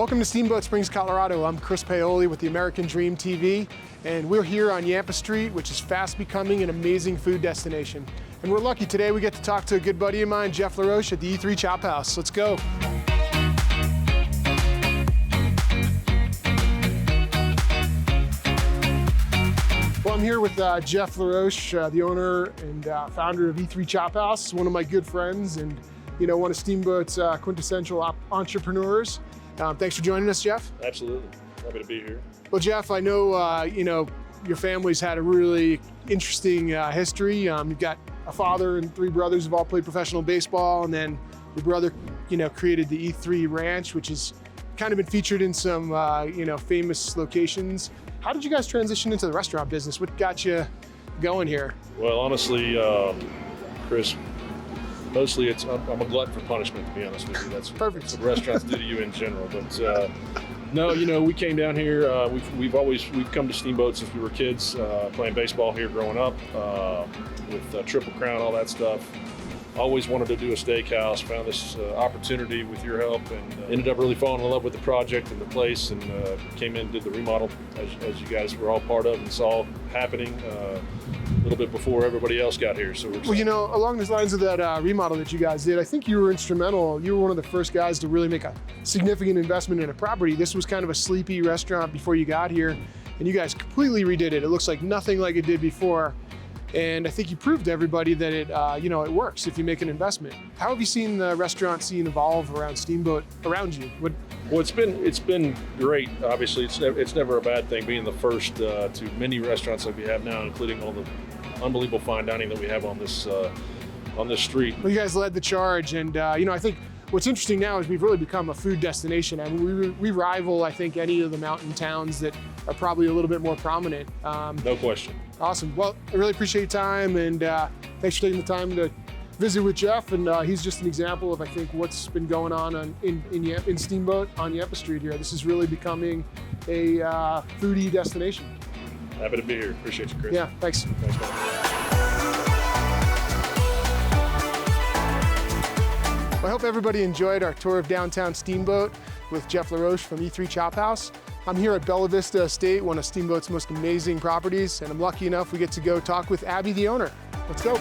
Welcome to Steamboat Springs, Colorado. I'm Chris Paoli with the American Dream TV, and we're here on Yampa Street, which is fast becoming an amazing food destination. And we're lucky today we get to talk to a good buddy of mine, Jeff LaRoche at the E3 Chophouse. Let's go. Well, I'm here with Jeff LaRoche, the owner and founder of E3 Chophouse, one of my good friends and one of Steamboat's quintessential entrepreneurs. Thanks for joining us, Jeff. Absolutely, happy to be here. Well, Jeff, I know your family's had a really interesting history. You've got a father and three brothers who've all played professional baseball, and then your brother, created the E3 Ranch, which has kind of been featured in some, famous locations. How did you guys transition into the restaurant business? What got you going here? Well, honestly, Chris, mostly I'm a glutton for punishment, to be honest with you. That's perfect. That's what restaurants do to you in general. But no, we came down here. We've come to Steamboat since we were kids, playing baseball here growing up, with Triple Crown, all that stuff. Always wanted to do a steakhouse, found this opportunity with your help, and ended up really falling in love with the project and the place, and came in and did the remodel, as you guys were all part of and saw happening a little bit before everybody else got here. So well, along the lines of that remodel that you guys did, I think you were instrumental. You were one of the first guys to really make a significant investment in a property. This was kind of a sleepy restaurant before you got here, and you guys completely redid it. It looks like nothing like it did before. And I think you proved to everybody that it works if you make an investment. How have you seen the restaurant scene evolve around Steamboat, around you? Well, it's been great. Obviously, it's never a bad thing being the first to many restaurants that we have now, including all the unbelievable fine dining that we have on this street. Well, you guys led the charge, and I think what's interesting now is we've really become a food destination. I mean, we rival, I think, any of the mountain towns that are probably a little bit more prominent. No question. Awesome. Well, I really appreciate your time, and thanks for taking the time to visit with Jeff. And he's just an example of, I think, what's been going on in Steamboat on Yampa Street here. This is really becoming a foodie destination. Happy to be here. Appreciate you, Chris. Yeah, thanks. Thanks, man. Well, I hope everybody enjoyed our tour of downtown Steamboat with Jeff LaRoche from E3 Chophouse. I'm here at Bella Vista Estate, one of Steamboat's most amazing properties, and I'm lucky enough we get to go talk with Abby, the owner. Let's go.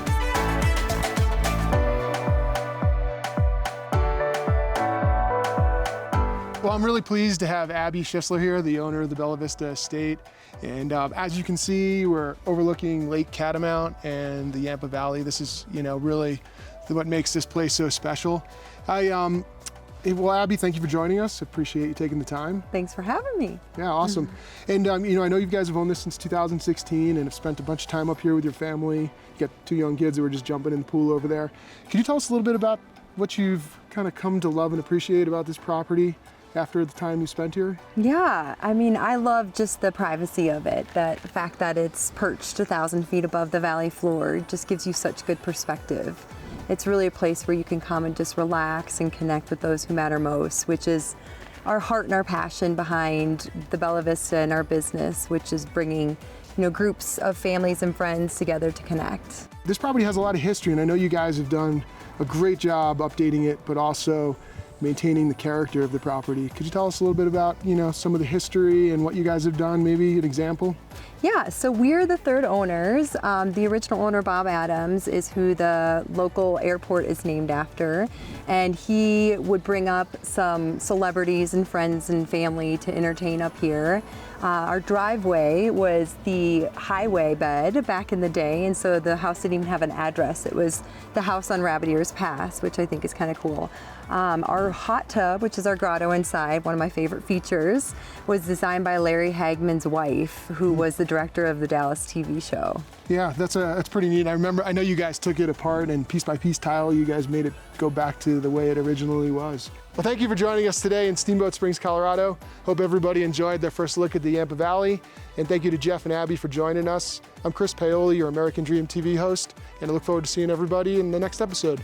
Well, I'm really pleased to have Abby Schissler here, the owner of the Bella Vista Estate. And as you can see, we're overlooking Lake Catamount and the Yampa Valley. This is, really what makes this place so special. Well, Abby, thank you for joining us. Appreciate you taking the time. Thanks for having me. Yeah, awesome. And I know you guys have owned this since 2016 and have spent a bunch of time up here with your family. You got two young kids that were just jumping in the pool over there. Can you tell us a little bit about what you've kind of come to love and appreciate about this property after the time you spent here? Yeah, I mean, I love just the privacy of it. The fact that it's perched 1,000 feet above the valley floor just gives you such good perspective. It's really a place where you can come and just relax and connect with those who matter most, which is our heart and our passion behind the Bella Vista and our business, which is bringing groups of families and friends together to connect. This property has a lot of history, and I know you guys have done a great job updating it, but also maintaining the character of the property. Could you tell us a little bit about, some of the history and what you guys have done, maybe an example? Yeah, so we're the third owners. The original owner, Bob Adams, is who the local airport is named after. And he would bring up some celebrities and friends and family to entertain up here. Our driveway was the highway bed back in the day, and so the house didn't even have an address. It was the house on Rabbit Ears Pass, which I think is kind of cool. Our hot tub, which is our grotto inside, one of my favorite features, was designed by Larry Hagman's wife, who was the director of the Dallas TV show. Yeah, that's pretty neat. I know you guys took it apart and piece by piece tile, you guys made it go back to the way it originally was. Well, thank you for joining us today in Steamboat Springs, Colorado. Hope everybody enjoyed their first look at the Yampa Valley. And thank you to Jeff and Abby for joining us. I'm Chris Paoli, your American Dream TV host, and I look forward to seeing everybody in the next episode.